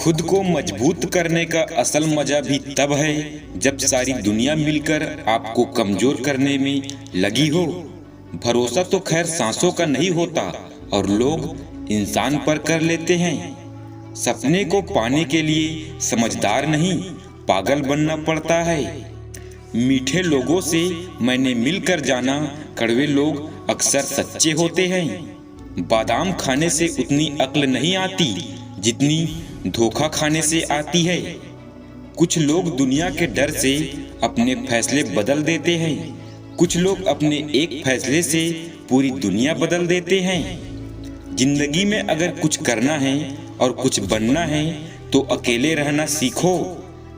खुद को मजबूत करने का असल मजा भी तब है जब सारी दुनिया मिलकर आपको कमजोर करने में लगी हो। भरोसा तो खैर सांसों का नहीं होता और लोग इंसान पर कर लेते हैं। सपने को पाने के लिए समझदार नहीं पागल बनना पड़ता है। मीठे लोगों से मैंने मिलकर जाना, कड़वे लोग अक्सर सच्चे होते हैं। बादाम खाने से उतनी अक्ल नहीं आती जितनी धोखा खाने से आती है। कुछ लोग दुनिया के डर से अपने फैसले बदल देते हैं, कुछ लोग अपने एक फैसले से पूरी दुनिया बदल देते हैं। जिंदगी में अगर कुछ करना है और कुछ बनना है तो अकेले रहना सीखो।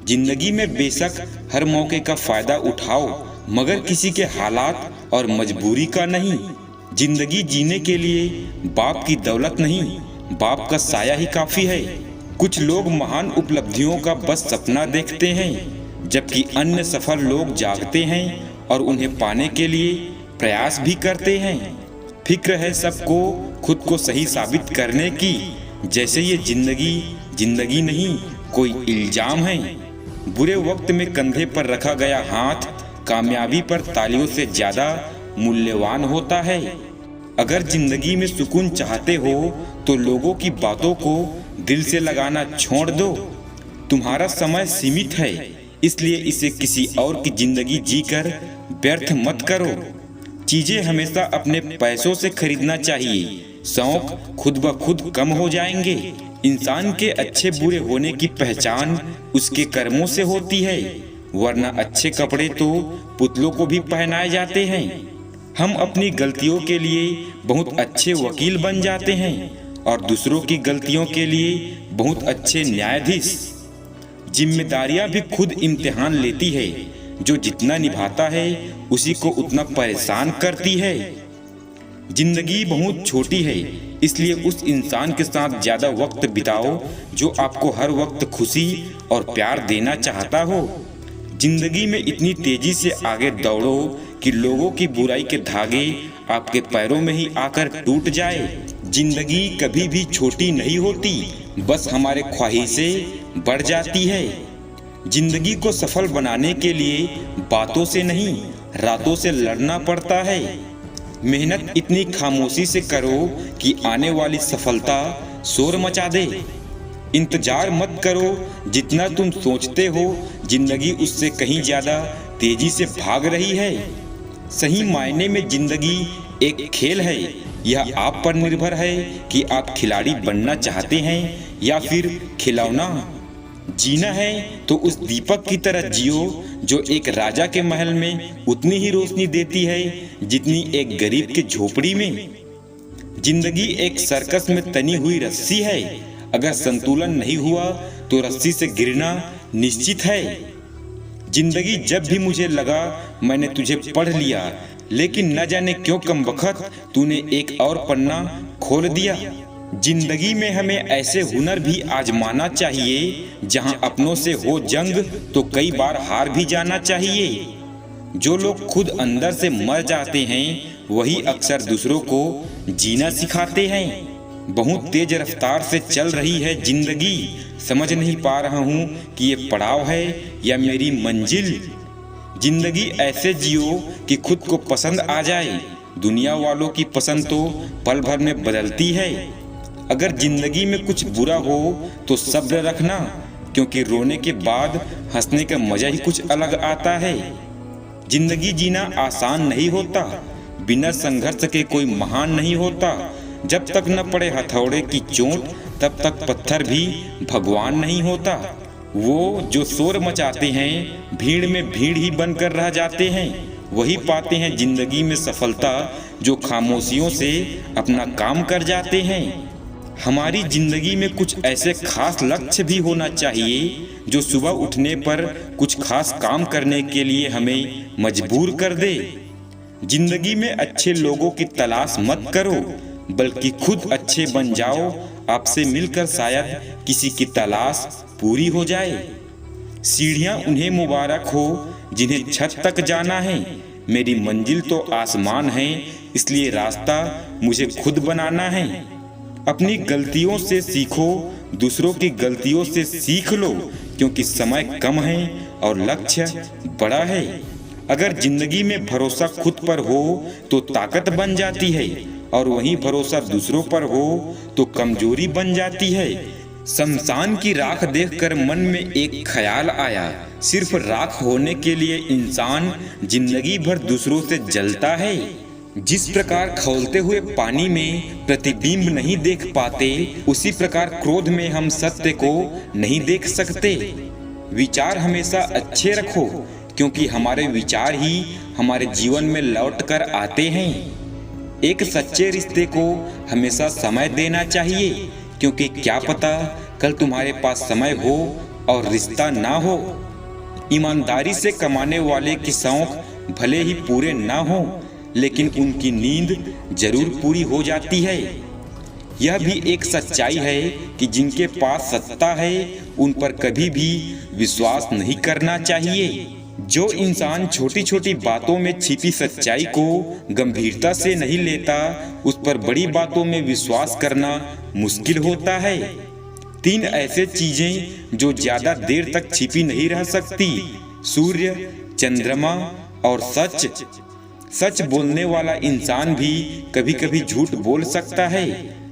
जिंदगी में बेशक हर मौके का फायदा उठाओ, मगर किसी के हालात और मजबूरी का नहीं। जिंदगी जीने के लिए बाप की दौलत नहीं, बाप का साया ही काफी है। कुछ लोग महान उपलब्धियों का बस सपना देखते हैं, जबकि अन्य सफल लोग जागते हैं और उन्हें पाने के लिए प्रयास भी करते हैं। फिक्र है सबको खुद को सही साबित करने की, जैसे ये जिंदगी नहीं कोई इल्जाम है। बुरे वक्त में कंधे पर रखा गया हाथ कामयाबी पर तालियों से ज्यादा मूल्यवान होता है। अगर जिंदगी में सुकून चाहते हो तो लोगों की बातों को दिल से लगाना छोड़ दो। तुम्हारा समय सीमित है, इसलिए इसे किसी और की जिंदगी जीकर व्यर्थ मत करो। चीजें हमेशा अपने पैसों से खरीदना चाहिए, शौक खुद ब खुद कम हो जाएंगे। इंसान के अच्छे बुरे होने की पहचान उसके कर्मों से होती है, वरना अच्छे कपड़े तो पुतलों को भी पहनाए जाते हैं। हम अपनी गलतियों के लिए बहुत अच्छे वकील बन जाते हैं और दूसरों की गलतियों के लिए बहुत अच्छे न्यायाधीश। जिम्मेदारियां भी खुद इम्तिहान लेती है, जो जितना निभाता है उसी को उतना परेशान करती है। जिंदगी बहुत छोटी है, इसलिए उस इंसान के साथ ज्यादा वक्त बिताओ जो आपको हर वक्त खुशी और प्यार देना चाहता हो। जिंदगी में इतनी तेजी से आगे दौड़ो कि लोगों की बुराई के धागे आपके पैरों में ही आकर टूट जाए। जिंदगी कभी भी छोटी नहीं होती, बस हमारे ख्वाहिशें बढ़ जाती है। जिंदगी को सफल बनाने के लिए बातों से नहीं रातों से लड़ना पड़ता है। मेहनत इतनी खामोशी से करो कि आने वाली सफलता शोर मचा दे। इंतजार मत करो, जितना तुम सोचते हो जिंदगी उससे कहीं ज्यादा तेजी से भाग रही है। सही मायने में जिंदगी एक खेल है, यह आप पर निर्भर है कि आप खिलाड़ी बनना चाहते हैं या फिर खिलौना। जीना है तो उस दीपक की तरह जियो जो एक राजा के महल में उतनी ही रोशनी देती है जितनी एक गरीब के झोपड़ी में। जिंदगी एक सर्कस में तनी हुई रस्सी है, अगर संतुलन नहीं हुआ तो रस्सी से गिरना निश्चित है। जिंदगी जब भी मुझे लगा मैंने तुझे पढ़ लिया, लेकिन न जाने क्यों कमबख्त तूने एक और पन्ना खोल दिया। जिंदगी में हमें ऐसे हुनर भी आजमाना चाहिए, जहां अपनों से हो जंग तो कई बार हार भी जाना चाहिए। जो लोग खुद अंदर से मर जाते हैं वही अक्सर दूसरों को जीना सिखाते हैं। बहुत तेज रफ्तार से चल रही है जिंदगी, समझ नहीं पा रहा हूँ कि ये पड़ाव है या मेरी मंजिल। जिंदगी ऐसे जियो कि खुद को पसंद आ जाए, दुनिया वालों की पसंद तो पल भर में बदलती है। अगर जिंदगी में कुछ बुरा हो तो सब्र रखना, क्योंकि रोने के बाद हंसने का मजा ही कुछ अलग आता है। जिंदगी जीना आसान नहीं होता, बिना संघर्ष के कोई महान नहीं होता। जब तक न पड़े हथौड़े की चोट तब तक पत्थर भी भगवान नहीं होता। वो जो शोर मचाते हैं भीड़ में भीड़ ही बनकर रह जाते हैं, वही पाते हैं जिंदगी में सफलता जो खामोशियों से अपना काम कर जाते हैं। हमारी जिंदगी में कुछ ऐसे खास लक्ष्य भी होना चाहिए जो सुबह उठने पर कुछ खास काम करने के लिए हमें मजबूर कर दे। जिंदगी में अच्छे लोगों की तलाश मत करो, बल्कि खुद अच्छे बन जाओ। आपसे मिलकर शायद किसी की तलाश पूरी हो जाए। सीढ़ियां उन्हें मुबारक हो जिन्हें छत तक जाना है। मेरी मंजिल तो आसमान है, इसलिए रास्ता मुझे खुद बनाना है। अपनी गलतियों से सीखो, दूसरों की गलतियों से सीख लो, क्योंकि समय कम है और लक्ष्य बड़ा है। अगर जिंदगी में भरोसा खुद पर हो तो ताकत बन जाती है, और वहीं भरोसा दूसरों पर हो तो कमजोरी बन जाती है। शमशान की राख देखकर मन में एक ख्याल आया, सिर्फ राख होने के लिए इंसान जिंदगी भर दूसरों से जलता है। जिस प्रकार खौलते हुए पानी में प्रतिबिंब नहीं देख पाते, उसी प्रकार क्रोध में हम सत्य को नहीं देख सकते। विचार हमेशा अच्छे रखो, क्योंकि हमारे विचार ही हमारे जीवन में लौट कर आते हैं। एक सच्चे रिश्ते को हमेशा समय देना चाहिए, क्योंकि क्या पता कल तुम्हारे पास समय हो और रिश्ता ना हो। ईमानदारी से कमाने वाले की शौक भले ही पूरे ना हो, लेकिन उनकी नींद जरूर पूरी हो जाती है। यह भी एक सच्चाई है कि जिनके पास सत्ता है उन पर कभी भी विश्वास नहीं करना चाहिए। जो इंसान छोटी छोटी बातों में छिपी सच्चाई को गंभीरता से नहीं लेता, उस पर बड़ी बातों में विश्वास करना मुश्किल होता है। 3 ऐसे चीजें जो ज्यादा देर तक छिपी नहीं रह सकती: सूर्य, चंद्रमा और सच। सच बोलने वाला इंसान भी कभी कभी झूठ बोल सकता है,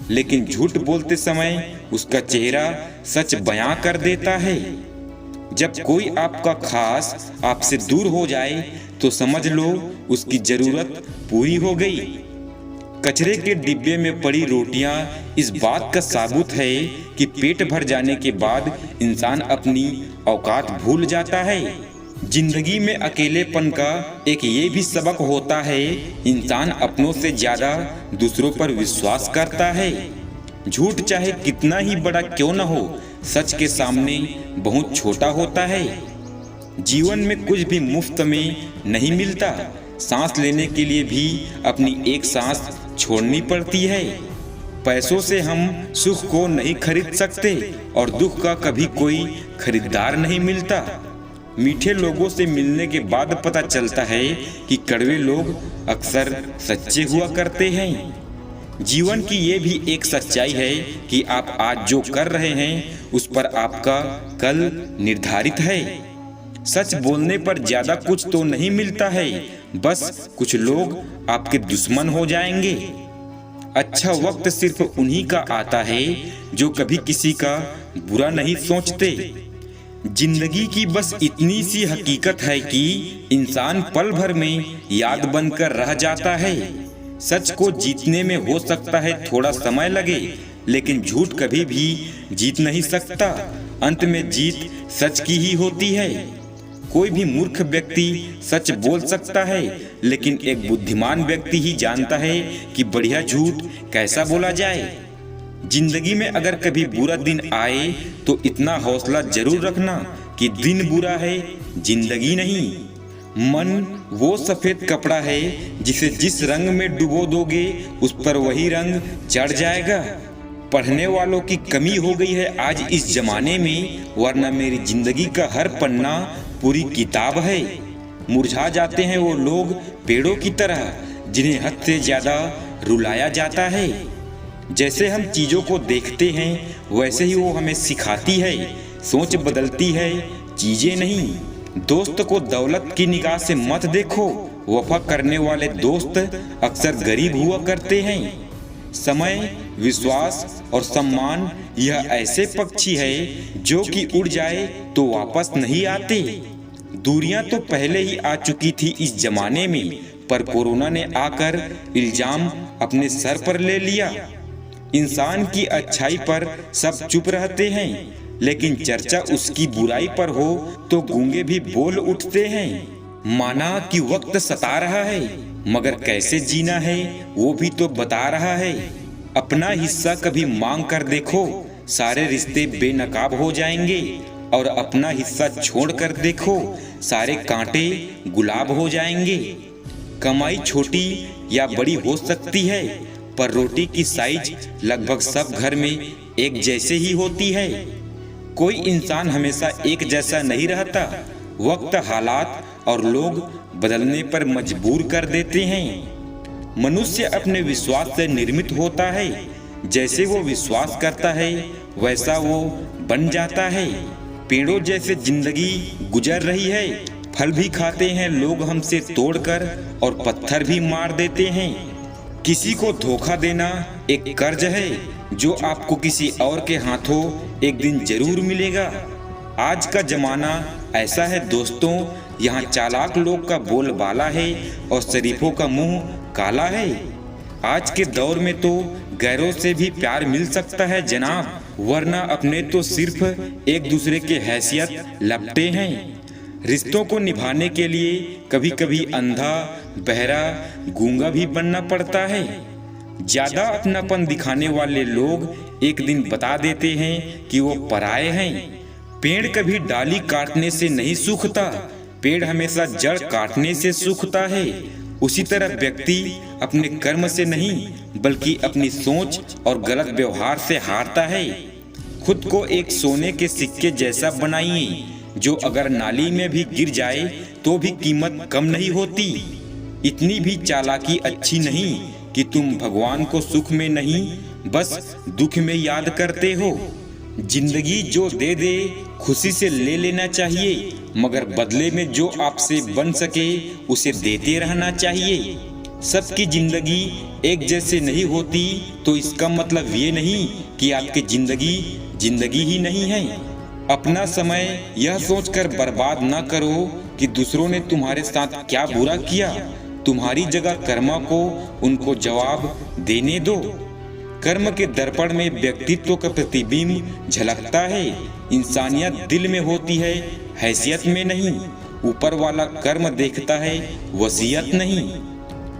लेकिन झूठ बोलते समय उसका चेहरा सच बयां कर देता है। जब कोई आपका खास आपसे दूर हो जाए तो समझ लो उसकी जरूरत पूरी हो गई। कचरे के डिब्बे में पड़ी रोटियां इस बात का साबुत है कि पेट भर जाने के बाद इंसान अपनी औकात भूल जाता है। जिंदगी में अकेलेपन का एक ये भी सबक होता है, इंसान अपनों से ज्यादा दूसरों पर विश्वास करता है। झूठ चाहे कितना ही बड़ा क्यों न हो, सच के सामने बहुत छोटा होता है। जीवन में कुछ भी मुफ्त में नहीं मिलता। सांस लेने के लिए भी अपनी एक सांस छोड़नी पड़ती है। पैसों से हम सुख को नहीं खरीद सकते, और दुख का कभी कोई खरीदार नहीं मिलता। मीठे लोगों से मिलने के बाद पता चलता है कि कड़वे लोग अक्सर सच्चे हुआ करते हैं। जीवन की ये भी एक सच्चाई है कि आप आज जो कर रहे हैं उस पर आपका कल निर्धारित है। सच बोलने पर ज्यादा कुछ तो नहीं मिलता है, बस कुछ लोग आपके दुश्मन हो जाएंगे। अच्छा वक्त सिर्फ उन्हीं का आता है जो कभी किसी का बुरा नहीं सोचते। जिंदगी की बस इतनी सी हकीकत है कि इंसान पल भर में याद बनकर रह जाता है। सच को जीतने में हो सकता है थोड़ा समय लगे, लेकिन झूठ कभी भी जीत नहीं सकता। अंत में जीत सच की ही होती है। कोई भी मूर्ख व्यक्ति सच बोल सकता है, लेकिन एक बुद्धिमान व्यक्ति ही जानता है कि बढ़िया झूठ कैसा बोला जाए। जिंदगी में अगर कभी बुरा दिन आए तो इतना हौसला जरूर रखना कि दिन बुरा है, जिंदगी नहीं। मन वो सफेद कपड़ा है जिसे जिस रंग में डुबो दोगे उस पर वही रंग चढ़ जाएगा। पढ़ने वालों की कमी हो गई है आज इस जमाने में, वरना मेरी जिंदगी का हर पन्ना पूरी किताब है। मुरझा जाते हैं वो लोग पेड़ों की तरह जिन्हें हद से ज्यादा रुलाया जाता है। जैसे हम चीजों को देखते हैं वैसे ही वो हमें सिखाती है। सोच बदलती है, चीजें नहीं। दोस्त को दौलत की निगाह से मत देखो, वफा करने वाले दोस्त अक्सर गरीब हुआ करते हैं। समय, विश्वास और सम्मान यह ऐसे पक्षी है जो कि उड़ जाए तो वापस नहीं आते। दूरियां तो पहले ही आ चुकी थी इस जमाने में, पर कोरोना ने आकर इल्जाम अपने सर पर ले लिया। इंसान की अच्छाई पर सब चुप रहते हैं, लेकिन चर्चा उसकी बुराई पर हो तो गूंगे भी बोल उठते हैं। माना कि वक्त सता रहा है, मगर कैसे जीना है वो भी तो बता रहा है। अपना हिस्सा कभी मांग कर देखो, सारे रिश्ते बेनकाब हो जाएंगे। और अपना हिस्सा छोड़ कर देखो, सारे कांटे गुलाब हो जाएंगे। कमाई छोटी या बड़ी हो सकती है, पर रोटी की साइज लगभग सब घर में एक जैसे ही होती है। कोई इंसान हमेशा एक जैसा नहीं रहता। वक्त, हालात और लोग बदलने पर मजबूर कर देते हैं। मनुष्य अपने विश्वास से निर्मित होता है। जैसे वो विश्वास करता है वैसा वो बन जाता है। पेड़ों जैसे जिंदगी गुजर रही है, फल भी खाते हैं लोग हमसे तोड़कर और पत्थर भी मार देते हैं। किसी को धोखा देना एक कर्ज है जो आपको किसी और के हाथों एक दिन जरूर मिलेगा। आज का जमाना ऐसा है दोस्तों, यहाँ चालाक लोग का बोलबाला है और शरीफों का मुंह काला है। आज के दौर में तो गैरों से भी प्यार मिल सकता है जनाब, वरना अपने तो सिर्फ एक दूसरे के हैसियत लपटे हैं। रिश्तों को निभाने के लिए कभी कभी अंधा, बहरा, गूंगा भी बनना पड़ता है। ज्यादा अपनापन दिखाने वाले लोग एक दिन बता देते हैं कि वो पराये हैं। पेड़ कभी डाली काटने से नहीं सूखता, पेड़ हमेशा जड़ काटने से सूखता है। उसी तरह व्यक्ति अपने कर्म से नहीं बल्कि अपनी सोच और गलत व्यवहार से हारता है। खुद को एक सोने के सिक्के जैसा बनाइए जो अगर नाली में भी गिर जाए तो भी कीमत कम नहीं होती। इतनी भी चालाकी अच्छी नहीं कि तुम भगवान को सुख में नहीं बस दुख में याद करते हो। जिंदगी जो दे दे खुशी से ले लेना चाहिए, मगर बदले में जो आपसे बन सके उसे देते रहना चाहिए। सबकी जिंदगी एक जैसे नहीं होती तो इसका मतलब ये नहीं कि आपकी जिंदगी ही नहीं है। अपना समय यह सोचकर बर्बाद न करो कि दूसरों ने तुम्हारे साथ क्या बुरा किया। तुम्हारी जगह कर्मा को उनको जवाब देने दो। कर्म के दर्पण में व्यक्तित्व का प्रतिबिंब झलकता है। इंसानियत दिल में होती है, हैसियत में नहीं। ऊपर वाला कर्म देखता है, वसीयत नहीं।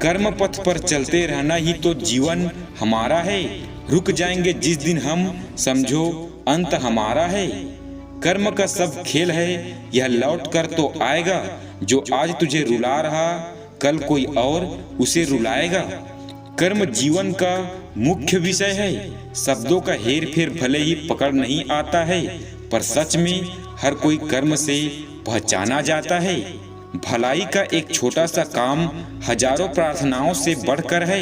कर्म पथ पर चलते रहना ही तो जीवन हमारा है। रुक जाएंगे जिस दिन हम, समझो अंत हमारा है। कर्म का सब खेल है, यह लौट कर तो आएगा। जो आज तुझे रुला रहा कल कोई और उसे रुलाएगा। कर्म जीवन का मुख्य विषय है। शब्दों का हेर फेर भले ही पकड़ नहीं आता है, पर सच में हर कोई कर्म से पहचाना जाता है। भलाई का एक छोटा सा काम हजारों प्रार्थनाओं से बढ़कर है।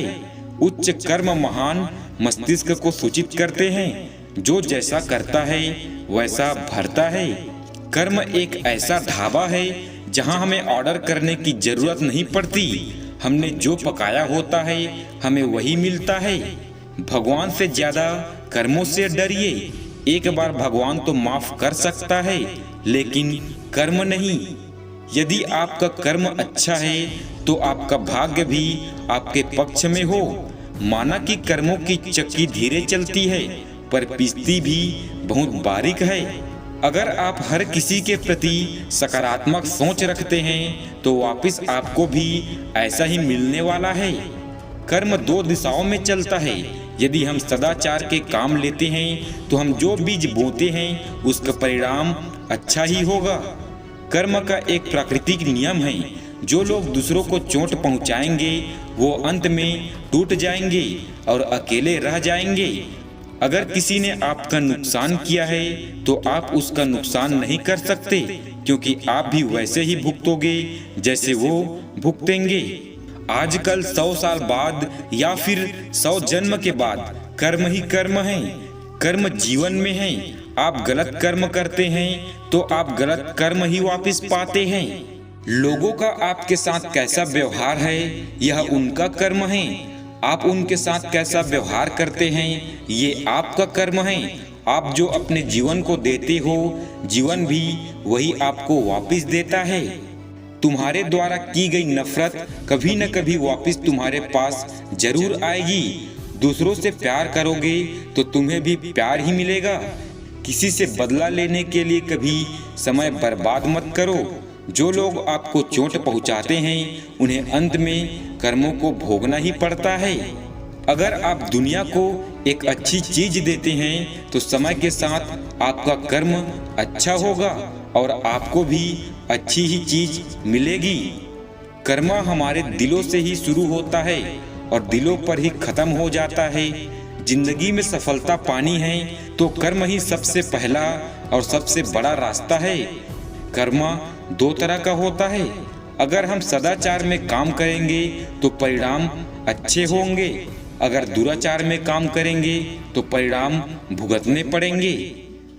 उच्च कर्म महान मस्तिष्क को सूचित करते हैं। जो जैसा करता है वैसा भरता है। कर्म एक ऐसा ढाबा है जहां हमें ऑर्डर करने की जरूरत नहीं पड़ती। हमने जो पकाया होता है हमें वही मिलता है। भगवान से ज्यादा कर्मों से डरिए। एक बार भगवान तो माफ कर सकता है, लेकिन कर्म नहीं। यदि आपका कर्म अच्छा है तो आपका भाग्य भी आपके पक्ष में हो। माना कि कर्मों की चक्की धीरे चलती है पर पिसती भी बहुत बारीक है। अगर आप हर किसी के प्रति सकारात्मक सोच रखते हैं तो वापस आपको भी ऐसा ही मिलने वाला है। कर्म दो दिशाओं में चलता है। यदि हम सदाचार के काम लेते हैं तो हम जो बीज बोते हैं उसका परिणाम अच्छा ही होगा। कर्म का एक प्राकृतिक नियम है। जो लोग दूसरों को चोट पहुंचाएंगे वो अंत में टूट जाएंगे और अकेले रह जाएंगे। अगर किसी ने आपका नुकसान किया है तो आप उसका नुकसान नहीं कर सकते, क्योंकि आप भी वैसे ही भुगतोगे जैसे वो भुगतेंगे। आजकल 100 साल बाद या फिर 100 जन्म के बाद कर्म ही कर्म है। कर्म जीवन में है। आप गलत कर्म करते हैं तो आप गलत कर्म ही वापस पाते हैं। लोगों का आपके साथ कैसा व्यवहार है यह उनका कर्म है। आप उनके साथ कैसा व्यवहार करते हैं ये आपका कर्म है। आप जो अपने जीवन को देते हो जीवन भी वही आपको वापस देता है। तुम्हारे द्वारा की गई नफरत कभी न कभी वापस तुम्हारे पास जरूर आएगी। दूसरों से प्यार करोगे तो तुम्हें भी प्यार ही मिलेगा। किसी से बदला लेने के लिए कभी समय बर्बाद मत करो। जो लोग आपको चोट पहुंचाते हैं उन्हें अंत में कर्मों को भोगना ही पड़ता है। अगर आप दुनिया को एक अच्छी चीज देते हैं तो समय के साथ आपका कर्म अच्छा होगा और आपको भी अच्छी ही चीज मिलेगी। कर्म हमारे दिलों से ही शुरू होता है और दिलों पर ही खत्म हो जाता है। जिंदगी में सफलता पानी है तो कर्म ही सबसे पहला और सबसे बड़ा रास्ता है। कर्म दो तरह का होता है। अगर हम सदाचार में काम करेंगे तो परिणाम अच्छे होंगे, अगर दुराचार में काम करेंगे तो परिणाम भुगतने पड़ेंगे।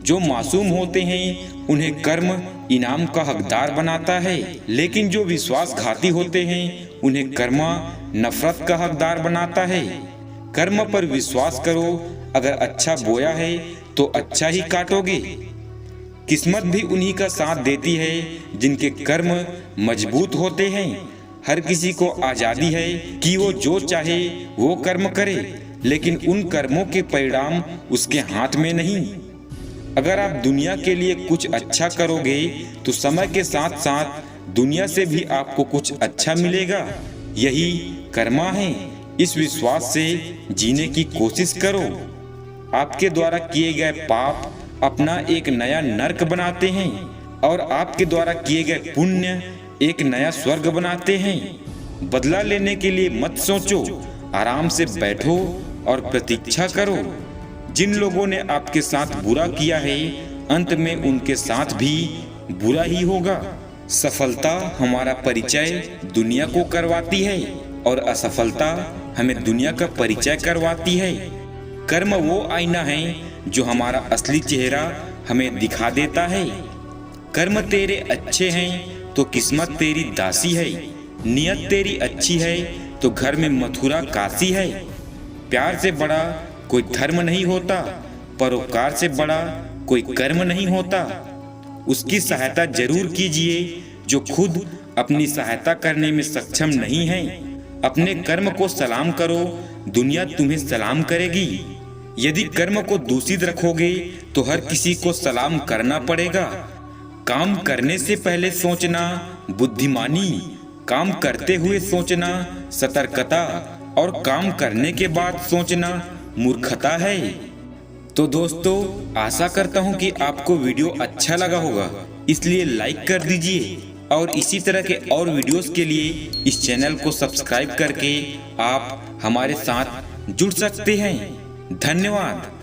जो मासूम होते हैं उन्हें कर्म इनाम का हकदार बनाता है, लेकिन जो विश्वासघाती होते हैं उन्हें कर्म नफरत का हकदार बनाता है। कर्म पर विश्वास करो, अगर अच्छा बोया है तो अच्छा ही काटोगे। किस्मत भी उन्हीं का साथ देती है जिनके कर्म मजबूत होते हैं। हर किसी को आजादी है कि वो जो चाहे वो कर्म करे, लेकिन उन कर्मों के परिणाम उसके हाथ में नहीं। अगर आप दुनिया के लिए कुछ अच्छा करोगे तो समय के साथ साथ दुनिया से भी आपको कुछ अच्छा मिलेगा। यही कर्मा है। इस विश्वास से जीने की कोशिश करो। आपके द्वारा किए गए पाप अपना एक नया नर्क बनाते हैं और आपके द्वारा किए गए पुण्य एक नया स्वर्ग बनाते हैं। बदला लेने के लिए मत सोचो, आराम से बैठो और प्रतीक्षा करो। जिन लोगों ने आपके साथ बुरा किया है, अंत में उनके साथ भी बुरा ही होगा। सफलता हमारा परिचय दुनिया को करवाती है और असफलता हमें दुनिया का परिचय करवाती है। कर्म वो आईना है जो हमारा असली चेहरा हमें दिखा देता है। कर्म तेरे अच्छे हैं तो किस्मत तेरी दासी है। नियत तेरी अच्छी है तो घर में मथुरा काशी है। प्यार से बड़ा कोई धर्म नहीं होता, परोपकार से बड़ा कोई कर्म नहीं होता। उसकी सहायता जरूर कीजिए जो खुद अपनी सहायता करने में सक्षम नहीं है। अपने कर्म को सलाम करो, दुनिया तुम्हें सलाम करेगी। यदि कर्म को दूषित रखोगे तो हर किसी को सलाम करना पड़ेगा। काम करने से पहले सोचना बुद्धिमानी, काम करते हुए सोचना सतर्कता और काम करने के बाद सोचना मूर्खता है। तो दोस्तों, आशा करता हूँ कि आपको वीडियो अच्छा लगा होगा, इसलिए लाइक कर दीजिए और इसी तरह के और वीडियोस के लिए इस चैनल को सब्सक्राइब करके आप हमारे साथ जुड़ सकते हैं। धन्यवाद।